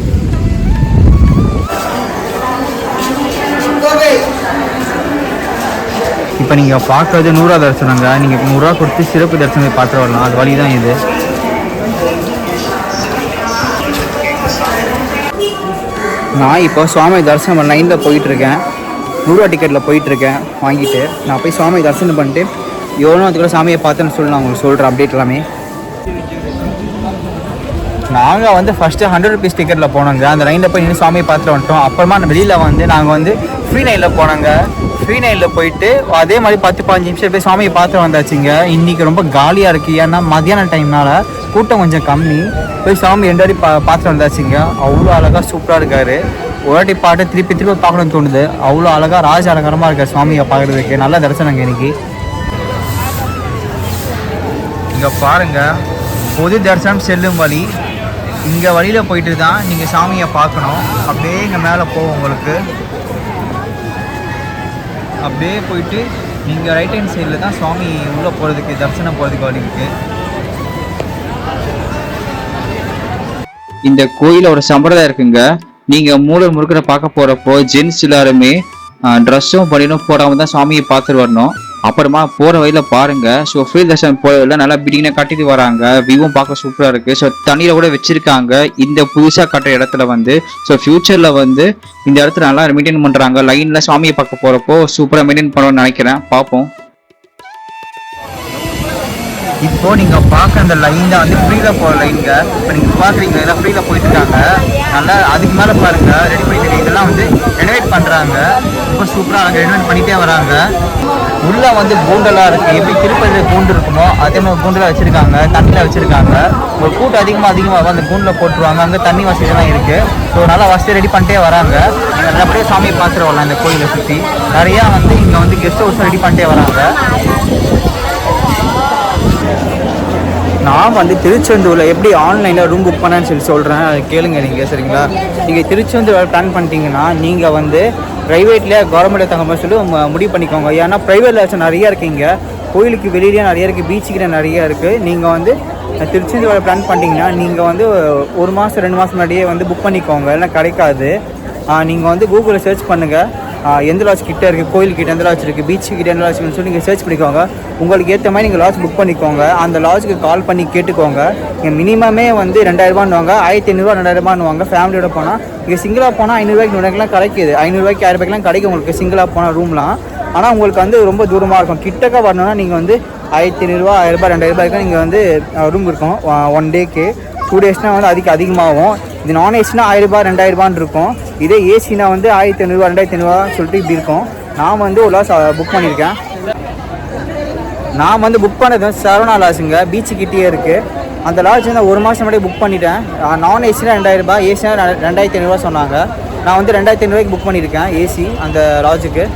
இப்போ நீங்கள் பார்க்கறது 100 தரிசனங்க. நீங்கள் 100 ரூபா கொடுத்து சிறப்பு தரிசனம் பார்த்து வரலாம். அது வழி தான் இது. நான் இப்போ சுவாமி தரிசனம் பண்ண லைனில் போயிட்டுருக்கேன். 100 ரூபா டிக்கெட்டில் போயிட்டுருக்கேன் வாங்கிட்டு. நான் போய் சுவாமி தரிசனம் பண்ணிட்டு எவ்வளோ அதுக்குள்ள சாமியை பார்த்தேன்னு சொல்லி நான் உங்களுக்கு சொல்கிறேன் அப்டேட் எல்லாமே. நாங்கள் வந்து ஃபஸ்ட்டு 100 ருபீஸ் டிக்கெட்டில் போனோங்க. அந்த லைனில் போய் நின்று சாமியை பார்த்துட்டு வந்துட்டோம். அப்புறமா வெளியில் வந்து நாங்கள் வந்து ஃப்ரீ நைனில் போனாங்க. ஃப்ரீ நைனில் போயிட்டு அதே மாதிரி 10-15 நிமிஷம் போய் சாமியை பார்த்து வந்தாச்சுங்க. இன்றைக்கி ரொம்ப காலியாக இருக்குது, ஏன்னா மத்தியான டைம்னால கூட்டம் கொஞ்சம் கம்மி. போய் சாமி 2 வாட்டி பார்த்துட்டு வந்தாச்சுங்க. அவ்வளோ அழகாக சூப்பராக இருக்கார். ஒரு வாட்டி பாட்டு திருப்பி பார்க்கணும்னு தோணுது. அவ்வளோ அழகாக ராஜ அலங்காரமாக இருக்கார் சாமியை பார்க்குறதுக்கு. நல்ல தரிசனங்க இன்னைக்கு. இங்கே பாருங்கள், பொது தரிசனம் செல்லும் வழி. இங்கே வழியில் போயிட்டு தான் நீங்கள் சாமியை பார்க்கணும். அப்படியே இங்கே மேலே போகும் உங்களுக்கு. அப்படியே போயிட்டு நீங்கள் ரைட் ஹேண்ட் சைடில் தான் சுவாமி உள்ளே போகிறதுக்கு தரிசனம் போகிறதுக்கு வழி இருக்குது. இந்த கோயில ஒரு சம்பிரதாயம் இருக்குங்க. நீங்க மூலர் முருகரை பார்க்க போறப்போ ஜென்ஸ் எல்லாருமே ட்ரெஸ்ஸும் பண்ணிடும் போடாம தான் சாமியை பார்த்துட்டு வரணும். அப்புறமா போற வழியில பாருங்க, ஸோ ஃப்ரீ தர்ஷன் போயில நல்லா பிடிங்கினா கட்டிட்டு வராங்க. வியூவும் பார்க்க சூப்பரா இருக்கு. ஸோ தண்ணியில கூட வச்சிருக்காங்க இந்த புதுசா கட்டுற இடத்துல வந்து. ஸோ ஃபியூச்சர்ல வந்து இந்த இடத்துல நல்லா மெயின்டைன் பண்றாங்க. லைன்ல சாமியை பார்க்க போறப்போ சூப்பரா மெயின்டைன் பண்ணணும்னு நினைக்கிறேன். பார்ப்போம். இப்போ நீங்கள் பார்க்க அந்த லைன் தான் வந்து ஃப்ரீயில் போகிற லைனுங்க. இப்போ நீங்கள் பார்க்குறீங்க, இதெல்லாம் ஃப்ரீயில் போயிட்டுருக்காங்க. நல்லா அதுக்கு மேலே பாருங்கள், ரெடி பண்ணிட்டு இதெல்லாம் வந்து ரெனோவேட் பண்ணுறாங்க. ரொம்ப சூப்பராக அங்கே ரெனோவேட் பண்ணிகிட்டே வராங்க. உள்ளே வந்து கூண்டெல்லாம் இருக்குது. எப்படி திருப்பதியில் கூண்டு இருக்குமோ அதே மாதிரி கூண்டில் வச்சுருக்காங்க, தண்ணியில் வச்சுருக்காங்க. ஒரு கூட்டம் அதிகமாக அந்த கூண்டில் போட்டுருவாங்க. அங்கே தண்ணி வசதிலாம் இருக்குது. ஸோ நல்லா வசதி ரெடி பண்ணிட்டே வராங்க. நீங்கள் நல்லபடியாக சாமியை பார்த்துட்டு வரலாம். இந்த கோயிலை சுற்றி நிறையா வந்து இங்கே வந்து கெஸ்ட் ஹவுஸும் ரெடி பண்ணிட்டே வராங்க. நான் வந்து திருச்செந்தூரில் எப்படி ஆன்லைனில் ரூம் புக் பண்ணேன்னு சொல்கிறேன், அதை கேளுங்க நீங்கள். சரிங்களா? நீங்கள் திருச்செந்தூர் பிளான் பண்ணிட்டீங்கன்னா நீங்கள் வந்து ப்ரைவேட்லேயே கவர்மெண்ட்டில் தங்க மாதிரி சொல்லி முடிவு பண்ணிக்கோங்க. ஏன்னா ப்ரைவேட்டில் நிறையா இருக்கீங்க, கோயிலுக்கு வெளியிலேயே நிறையா இருக்குது, பீச்சுக்கிட்ட நிறையா இருக்குது. நீங்கள் வந்து திருச்செந்தூர் பிளான் பண்ணிட்டீங்கன்னா நீங்கள் வந்து 1 மாதம் 2 மாதம் முன்னாடியே வந்து புக் பண்ணிக்கோங்க, இல்லைன்னா கிடைக்காது. நீங்கள் வந்து கூகுளில் சர்ச் பண்ணுங்கள், எந்த லாட்ஜ் கிட்டே இருக்குது, கோயில்கிட்ட எந்த லாட்ஜ் இருக்குது, பீச்சு கிட்ட எந்த லாட்ஜ்னு சொல்லி நீங்கள் சர்ச் பண்ணிக்கோங்க. உங்களுக்கு ஏற்ற மாதிரி நீங்கள் லாட்ஜ் புக் பண்ணிக்கோங்க. அந்த லாட்ஜுக்கு கால் பண்ணி கேட்டுக்கோங்க. நீங்கள் மினிமமே வந்து 2000ரூபான்னுவாங்க, 1500 2000ரூபான்னுவாங்க. ஃபேமிலியோட போனால் நீங்கள் சிங்கிளாக போனால் 500 கிடைக்கிது. 500 1000 கிடைக்கும் உங்களுக்கு சிங்கிளாக போனால் ரூம்லாம். ஆனால் உங்களுக்கு வந்து ரொம்ப தூரமாக இருக்கும். கிட்டக்க வரணும்னா நீங்கள் வந்து 1500 1000 2000 நீங்கள் வந்து ரூம் இருக்கும் 1 டேக்கு. 2 டேஸ்னால் வந்து அதிகமாகும். இது நான் ஏசினா 1000 2000 இருக்கும். இதே ஏசினா வந்து 1500 2500 சொல்லிட்டு இப்படி இருக்கும். நான் வந்து ஒரு லாஸ் புக் பண்ணியிருக்கேன். நான் வந்து புக் பண்ணது சரவணா லாட்ஜுங்க, பீச்சுக்கிட்டே இருக்குது. அந்த லாட்ஜ் வந்து 1 மாதம் முன்னாடியே புக் பண்ணிட்டேன். நான் ஏசினா 2000, ஏசினா 2500 சொன்னாங்க. நான் வந்து 2500 புக் பண்ணியிருக்கேன் ஏசி அந்த லாட்ஜுக்கு.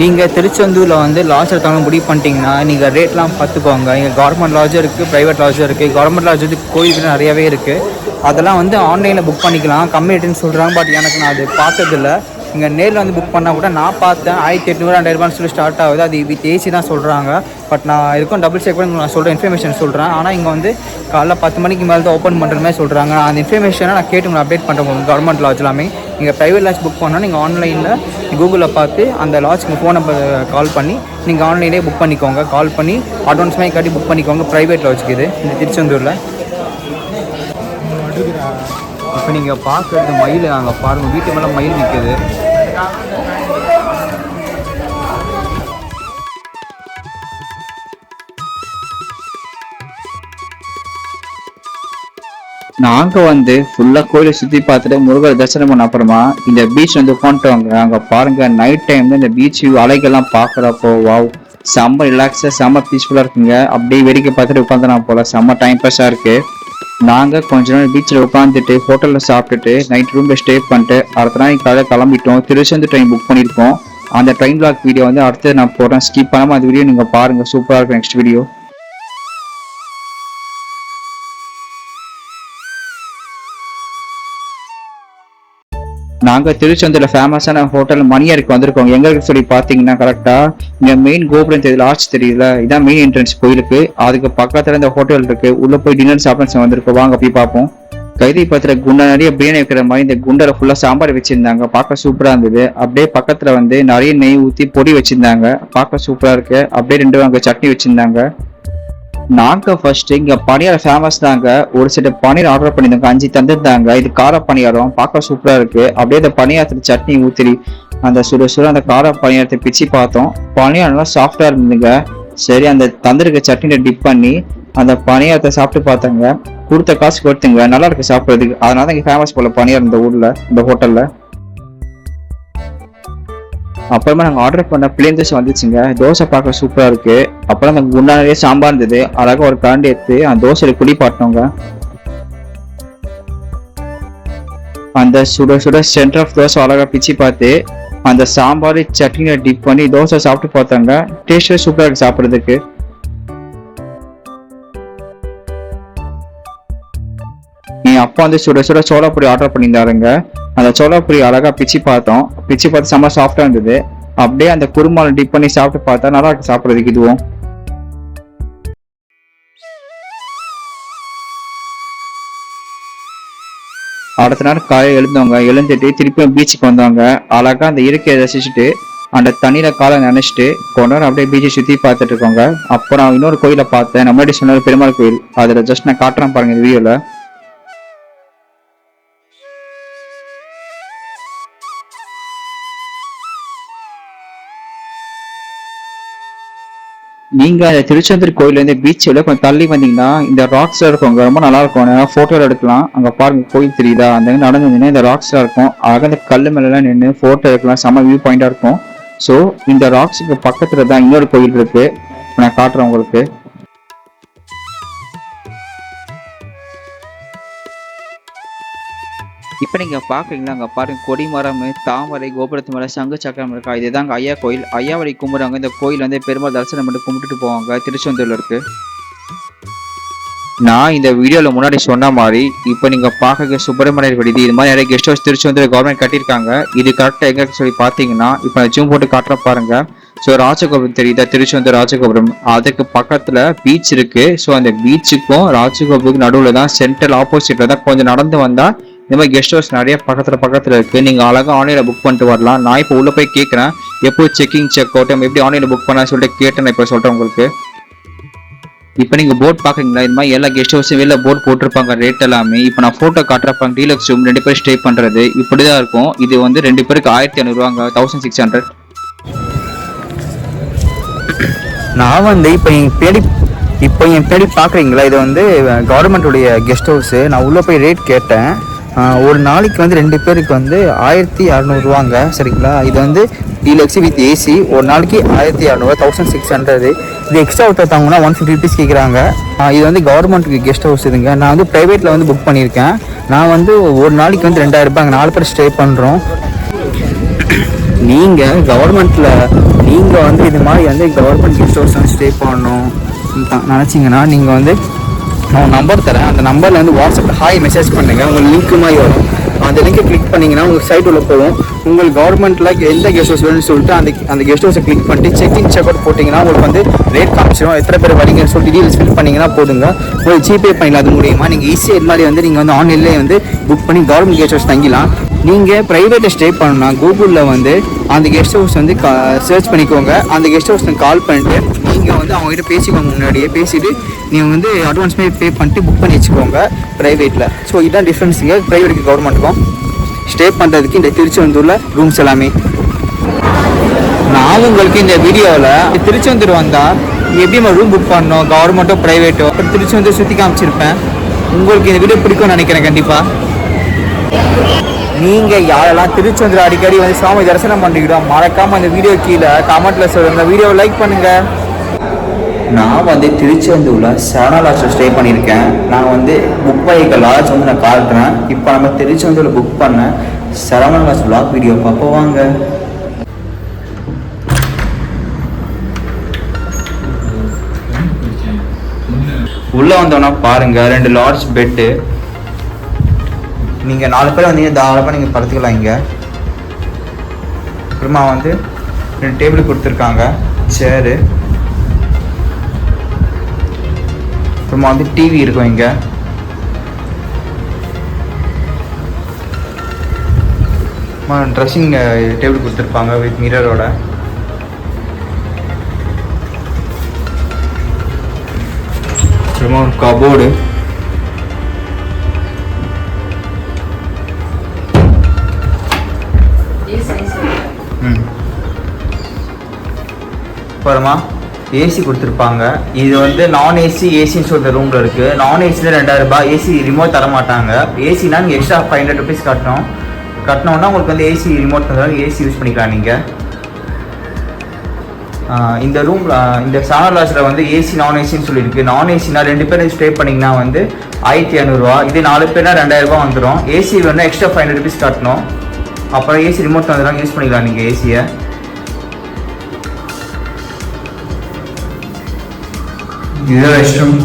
நீங்கள் திருச்செந்தூரில் வந்து லாட்ஜ் எடுத்தாலும் முடிவு பண்ணிட்டீங்கன்னா நீங்கள் ரேட்லாம் பார்த்துக்கோங்க. இங்கே கவர்மெண்ட் லாட்ஜும் இருக்குது, ப்ரைவேட் லாட்ஜும் இருக்குது. கவர்மெண்ட் லாட்ஜ் வந்து கோயிலுக்கு நிறையாவே இருக்குது. அதெல்லாம் வந்து ஆன்லைனில் புக் பண்ணிக்கலாம். கம்மி ரேட்டுன்னு சொல்கிறாங்க, பட் எனக்கு நான் அது பார்த்ததில்ல. இங்கே நேரில் வந்து புக் பண்ணால் கூட நான் பார்த்தேன் 1800 2000 சொல்லி ஸ்டார்ட் ஆகுது. அது வித் ஏசி தான் சொல்கிறாங்க. பட் நான் இருக்கும் டபுள் செக் பண்ணி நான் சொல்கிறேன், இன்ஃபர்மேஷன் சொல்கிறேன். ஆனால் இங்கே வந்து காலைல 10 மணிக்கு மேலே தான் ஓப்பன் பண்ணுற மாதிரி சொல்கிறாங்க. அந்த இன்ஃபர்மேஷனை நான் கேட்டு உங்களை அப்டேட் பண்ணுறேன். கவர்மெண்ட் லாட்ஜ் எல்லாமே நீங்கள் ப்ரைவேட் லாட்ஜ் புக் பண்ணால் நீங்கள் ஆன்லைனில் கூகுளில் பார்த்து அந்த லாட்ஜ்க்கு ஃபோன் நம்பர் கால் பண்ணி நீங்கள் ஆன்லைனே புக் பண்ணிக்கோங்க. கால் பண்ணி அட்வான்ஸ் மாதிரி காட்டி புக் பண்ணிக்கோங்க. ப்ரைவேட் லாட்ஜ்க்கு இது இந்த திருச்செந்தூரில். இப்போ நீங்கள் பார்க்குறது மயில், அங்கே பாருங்கள் வீட்டு மேலே மயில் நிற்குது. நாங்கள் வந்து ஃபுல்லாக கோயிலை சுற்றி பார்த்துட்டு முருகர் தரிசனம் பண்ண அப்புறமா இந்த பீச் வந்து உட்காந்துட்டோங்க. அங்கே பாருங்கள் நைட் டைமில் இந்த பீச் அலைகள்லாம் பார்க்குறப்போ வாவ் செம்ம ரிலாக்ஸாக செம்ம பீஸ்ஃபுல்லாக இருக்குங்க. அப்படியே வேடிக்கை பார்த்துட்டு உட்காந்துனா போல் செம்ம டைம் பாஸாக இருக்குது. நாங்கள் கொஞ்ச நாள் பீச்சில் உட்காந்துட்டு ஹோட்டலில் சாப்பிட்டுட்டு நைட் ரூமில் ஸ்டே பண்ணிட்டு அடுத்த நாள் காலையில் கிளம்பிட்டோம். திருச்செந்தூர் ட்ரெயின் புக் பண்ணியிருக்கோம். அந்த ட்ரெயின் பிளாக் வீடியோ வந்து அடுத்து நான் போடுறேன். ஸ்கிப் பண்ணாமல் அந்த வீடியோ நீங்கள் பாருங்கள், சூப்பராக இருக்கும் நெக்ஸ்ட் வீடியோ. நாங்கள் திருச்செந்தூரில் ஃபேமஸான ஹோட்டல் மணியருக்கு வந்திருக்கோம். எங்க இருக்கு சொல்லி பார்த்தீங்கன்னா கரெக்டாக இங்கே மெயின் கோபுரம் தெரியல, ஆர்ச் தெரியல, இதான் மெயின் என்ட்ரன்ஸ் கோயிலுக்கு. அதுக்கு பக்கத்தில் இந்த ஹோட்டல் இருக்கு. உள்ள போய் டின்னர் சாப்பிட வந்திருக்கோம். வாங்க போய் பார்ப்போம். கைதி பத்திர குண்டை நிறைய பிரியாணி வைக்கிற மாதிரி இந்த குண்டரை ஃபுல்லாக சாம்பார் வச்சிருந்தாங்க. பார்க்க சூப்பராக இருந்தது. அப்படியே பக்கத்தில் வந்து நிறைய நெய் ஊற்றி பொடி வச்சிருந்தாங்க. பார்க்க சூப்பராக இருக்கு. அப்படியே 2 அங்கே சட்னி வச்சிருந்தாங்க. நாங்கள் ஃபர்ஸ்ட் இங்கே பணியாரம் ஃபேமஸ் தாங்க. ஒரு செட் பன்னீர் ஆர்டர் பண்ணியிருந்தாங்க. 5 தந்துருந்தாங்க. இது கார பணியாரம் பார்க்க சூப்பராக இருக்கு. அப்படியே அந்த பணியாரத்தில் சட்னி ஊற்றி அந்த சுட சுட அந்த கார பணியாரத்தை பிச்சு பார்த்தோம். பணியாரம் நல்லா சாஃப்டாக இருந்ததுங்க. சரி அந்த தந்திருக்க சட்னியில் டிப் பண்ணி அந்த பணியாரத்தை சாப்பிட்டு பார்த்தாங்க. கொடுத்த காசு கொடுத்துங்க, நல்லா இருக்கு சாப்பிட்றதுக்கு. அதனால தான் இங்கே ஃபேமஸ் போல பணியாரம் இந்த ஊரில், இந்த ஹோட்டலில். அப்புறமா நாங்கள் ஆர்டர் பண்ண பிளேன் தோசை வந்துச்சுங்க. தோசை பார்க்க சூப்பராக இருக்கு. அப்புறம் அந்த குண்டானே சாம்பார் இருந்தது. அழகாக ஒரு கரண்டி எடுத்து அந்த தோசையில குளிப்பாட்டினோங்க. அந்த சுட சுட சென்டர் ஆஃப் தோசை அழகாக பிச்சு பார்த்து அந்த சாம்பார் சட்னியை டிப் பண்ணி தோசை சாப்பிட்டு பார்த்தாங்க. டேஸ்டே சூப்பராக இருக்கு சாப்பிட்றதுக்கு. என் அப்பா வந்து சுட சுட சோளாப்பொரி ஆர்டர் பண்ணியிருந்தாருங்க. அந்த சோளாப்பொரி அழகா பிச்சு பார்த்தோம். பிச்சு பார்த்து செம்ம சாஃப்டா இருந்தது. அப்படியே அந்த குருமால டிப் பண்ணி சாப்பிட்டு பார்த்தா நல்லா இருக்கு சாப்பிட்றதுக்கு. இதுவும் அடுத்த நாள் காலையில் எழுந்துட்டு திருப்பியும் பீச்சுக்கு வந்தவங்க. அழகா அந்த இயற்கையை ரசிச்சுட்டு அந்த தண்ணியில காலை நினைச்சிட்டு கொஞ்ச நேரம் அப்படியே பீச்சை சுத்தி பார்த்துட்டு இருக்கோங்க. அப்புறம் இன்னொரு கோயிலை பார்த்தேன். நம்ம முன்னாடி சொன்ன பெருமாள் கோயில். அதுல ஜஸ்ட் நான் காட்டுறேன் பாருங்க இந்த வீடியோல. நீங்க திருச்செந்தூர் கோயில இருந்து பீச்சில் கொஞ்சம் தள்ளி வந்தீங்கன்னா இந்த ராக்ஸ்ல இருக்கும். ரொம்ப நல்லா இருக்கும். போட்டோ எடுக்கலாம். அங்க பாருங்க கோயில் தெரியுதா, அந்த நடந்து வந்தீங்கன்னா இந்த ராக்ஸ்ல இருக்கும். அழகா இந்த கல்லு மேல எல்லாம் நின்று போட்டோ எடுக்கலாம். செம்ம வியூ பாயிண்டா இருக்கும். ஸோ இந்த ராக்ஸுக்கு பக்கத்துல தான் இன்னொரு கோயில் இருக்கு. நான் காட்டுறேன் உங்களுக்கு. இப்போ நீங்கள் பார்க்குறீங்களா, அங்கே பாருங்க கொடி மரம், தாமரை, கோபுரத்து மேலே சங்கு சக்கரம் இருக்கா. இதுதாங்க ஐயா கோயில். ஐயாவடி கும்பிட்றாங்க. இந்த கோயில் வந்து பெருமாள் தரிசனம் பண்ணி கும்பிட்டுட்டு போவாங்க. திருச்செந்தூர்ல இருக்கு. நான் இந்த வீடியோவில் முன்னாடி சொன்ன மாதிரி இப்போ நீங்கள் பார்க்க சுப்பிரமணியர் விடுதி இது மாதிரி நிறைய கெஸ்ட் ஹவுஸ் திருச்செந்தூர் கவர்மெண்ட் கட்டியிருக்காங்க. இது கரெக்டாக எங்கே சொல்லி பார்த்தீங்கன்னா இப்போ நான் ஜூம் போட்டு காட்டுற பாருங்க. ஸோ ராஜகோபுரம் தெரியுதா, திருச்செந்தூர் ராஜகோபுரம். அதுக்கு பக்கத்தில் பீச் இருக்கு. ஸோ அந்த பீச்சுக்கும் ராஜகோபுரத்துக்கு நடுவில் தான் சென்ட்ரல் ஆப்போசிட்ல தான் கொஞ்சம் நடந்து வந்தால் இந்த மாதிரி கெஸ்ட் ஹவுஸ் நிறைய பக்கத்தில் இருக்கு. நீங்கள் அழகாக ஆன்லைனில் புக் பண்ணிட்டு வரலாம். நான் இப்போ உள்ளே போய் கேட்குறேன் எப்போ செக்கிங் செக் அவுட் எப்படி ஆன்லைனில் புக் பண்ண சொல்லிட்டு கேட்டு நான் இப்போ சொல்கிறேன் உங்களுக்கு. இப்போ நீங்கள் போர்ட் பார்க்குறீங்களா, இது மாதிரி எல்லா கெஸ்ட் ஹவுஸும் வெளில போர்ட் போட்டிருப்பாங்க ரேட் எல்லாமே. இப்போ நான் ஃபோட்டோ காட்டுறப்பாங்க. டீலக்ஸ் ரூம் 2 பேர் ஸ்டே பண்ணுறது இப்படி தான் இருக்கும். இது வந்து 2 பேருக்கு 1500 1600. நான் வந்து இப்போ என் பேடி பார்க்குறீங்களா, இது வந்து கவர்மெண்ட்டுடைய கெஸ்ட் ஹவுஸு. நான் உள்ளே போய் ரேட் கேட்டேன். ஒரு நாளைக்கு வந்து 2 பேருக்கு வந்து 1600 சரிங்களா. இது வந்து டீலக்ஸ் வித் ஏசி. ஒரு நாளைக்கு 1600 1600. இது எக்ஸ்ட்ரா ஒருத்தாங்கன்னா 150 rupees கேட்குறாங்க. இது வந்து கவர்மெண்ட்டுக்கு கெஸ்ட் ஹவுஸ் இதுங்க. நான் வந்து ப்ரைவேட்டில் வந்து புக் பண்ணியிருக்கேன். நான் வந்து ஒரு நாளைக்கு வந்து 2000 ரூபாய். 4 பேர் ஸ்டே பண்ணுறோம். நீங்கள் கவர்மெண்ட்டில் நீங்கள் வந்து இது மாதிரி வந்து கவர்மெண்ட் கெஸ்ட் ஹவுஸ் வந்து ஸ்டே பண்ணணும் நினச்சிங்கன்னா நீங்கள் வந்து நான் நம்பர் தரேன். அந்த நம்பரில் வந்து வாட்ஸ்அப்பில் ஹாய் மெசேஜ் பண்ணுங்கள். உங்களுக்கு லிங்க் மாதிரி வரும். அந்த லிங்கை கிளிக் பண்ணிங்கன்னா உங்களுக்கு சைட் உள்ள போகும். உங்களுக்கு கவர்மெண்ட்டில் எந்த கெஸ்ட் ஹவுஸ் வேணும்னு சொல்லிட்டு அந்த கெஸ்ட் ஹவுஸை கிளிக் பண்ணிட்டு செக்இன் செக் அவுட் போட்டிங்கன்னா உங்களுக்கு வந்து ரேட் காமிச்சிடும். எத்தனை பேர் வரீங்கன்னு சொல்லிட்டு டீடைல்ஸ் ஃபில் பண்ணிங்கன்னா போதுங்க. உங்களுக்கு ஜிபே பண்ணிடலாம். அது மூலியமாக நீங்கள் ஈஸியாக இது மாதிரி வந்து நீங்கள் வந்து ஆன்லைன்லேயே வந்து புக் பண்ணி கவர்மெண்ட் கெஸ்ட் ஹவுஸ் தங்கிடலாம். நீங்கள் ப்ரைவேட்டில் ஸ்டே பண்ணணும்னா கூகுளில் வந்து அந்த கெஸ்ட் ஹவுஸ் வந்து சர்ச் பண்ணிக்கோங்க. அந்த கெஸ்ட் ஹவுஸ் கால் பண்ணிட்டு நீங்கள் வந்து அவங்ககிட்ட பேசிக்கோங்க. முன்னாடியே பேசிவிட்டு நீங்கள் வந்து அட்வான்ஸ் பே பண்ணிட்டு புக் பண்ணி வச்சுக்கோங்க ப்ரைவேட்டில். ஸோ இதுதான் டிஃப்ரென்ஸுங்க ப்ரைவேட்டுக்கு கவர்மெண்ட்டுக்கும். ஸ்டே பண்ணுறதுக்கு இந்த திருச்செந்தூரில் ரூம்ஸ் எல்லாமே. நான் உங்களுக்கு இந்த வீடியோவில் திருச்செந்தூர் வந்தால் எப்படி நம்ம ரூம் புக் பண்ணணும், கவர்மெண்ட்டோ ப்ரைவேட்டோ, அப்புறம் திருச்செந்தூர் சுற்றி காமிச்சிருப்பேன். உங்களுக்கு இந்த வீடியோ பிடிக்கும்னு நினைக்கிறேன். கண்டிப்பாக நீங்கள் யாரெல்லாம் திருச்செந்தூர் அடிக்கடி வந்து சுவாமி தரிசனம் பண்ணிக்கிட்டோம் மறக்காமல் அந்த வீடியோ கீழே கமெண்ட்டில் சொல்லுங்கள். வீடியோவை லைக் பண்ணுங்கள். நான் வந்து திருச்செந்தூரில் சரணா லாட்ஜில் ஸ்டே பண்ணியிருக்கேன். நான் வந்து புக் பண்ணிக்க லாட்ஜ் வந்து நான் காட்டுறேன். இப்போ நம்ம திருச்செந்தூரில் புக் பண்ண சரணா லாட்ஜ் vlog வீடியோ பார்ப்போம் வாங்க. உள்ளே வந்தோன்னா பாருங்கள் 2 லார்ஜ் பெட்டு. நீங்கள் 4 பேர் வந்தீங்க தாராளமாக நீங்கள் படுத்துக்கலாம். இங்கே அப்புறமா வந்து 2 டேபிள் கொடுத்துருக்காங்க, சேரு, அப்புறமா வந்து டிவி இருக்கும். இங்கே ட்ரெஸ்ஸிங் டேபிள் கொடுத்துருப்பாங்க வித் மிரரோட. அப்புறமா ஒரு கபோர்டு, அப்புறமா ஏசி கொடுத்துருப்பாங்க. இது வந்து நான் ஏசி ஏசின்னு சொல்லிட்டு ரூமில் இருக்குது. நான் ஏசியில் 2000 ரூபாய், ஏசி ரிமோட் தர மாட்டாங்க. ஏசினா நீங்கள் எக்ஸ்ட்ரா 500 ருபீஸ் கட்டணும்னா உங்களுக்கு வந்து ஏசி ரிமோட் தந்தாலும் ஏசி யூஸ் பண்ணிக்கலாம் நீங்கள். இந்த ரூமில் இந்த சரணா லாட்ஜில் வந்து ஏசி நான் ஏசின்னு சொல்லியிருக்கு. நான் ஏசினா 2 பேர் ஸ்டே பண்ணிங்கன்னா வந்து 1500 ரூபா. இது 4 பேர்னா 2000 ரூபா வந்துடும். ஏசி வேணுன்னா எக்ஸ்ட்ரா 500 ருபீஸ் கட்டணும். அப்புறம் ஏசி ரிமோட் தந்துடுறாங்க, யூஸ் பண்ணிக்கலாம் நீங்கள் ஏசியை. இதுதான் ரெஸ்ட் ரூம்.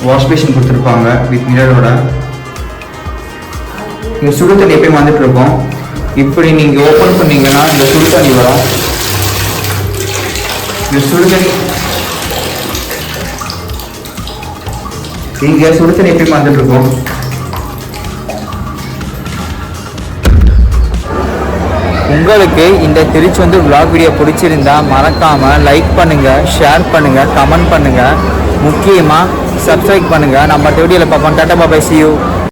வாஷ் பேஷன் கொடுத்துருப்பாங்க வித் மிரரோட. இங்கே சுடு தண்ணி எப்பயும் வந்துட்டு இருக்கோம். இப்படி நீங்கள் ஓப்பன் பண்ணீங்கன்னா இந்த சுடு தண்ணி வரும். இந்த சுடு தண்ணி இங்கே சுடு தண்ணி எப்பயும் வந்துட்டு இருக்கோம். உங்களுக்கு இந்த திருச்செந்தூர் vlog வீடியோ பிடிச்சிருந்தா மறக்காமல் லைக் பண்ணுங்கள், ஷேர் பண்ணுங்கள், கமெண்ட் பண்ணுங்கள், முக்கியமாக சப்ஸ்கிரைப் பண்ணுங்கள். நம்ம வீடியோவில் பார்ப்போம். டாடா பாய், see you.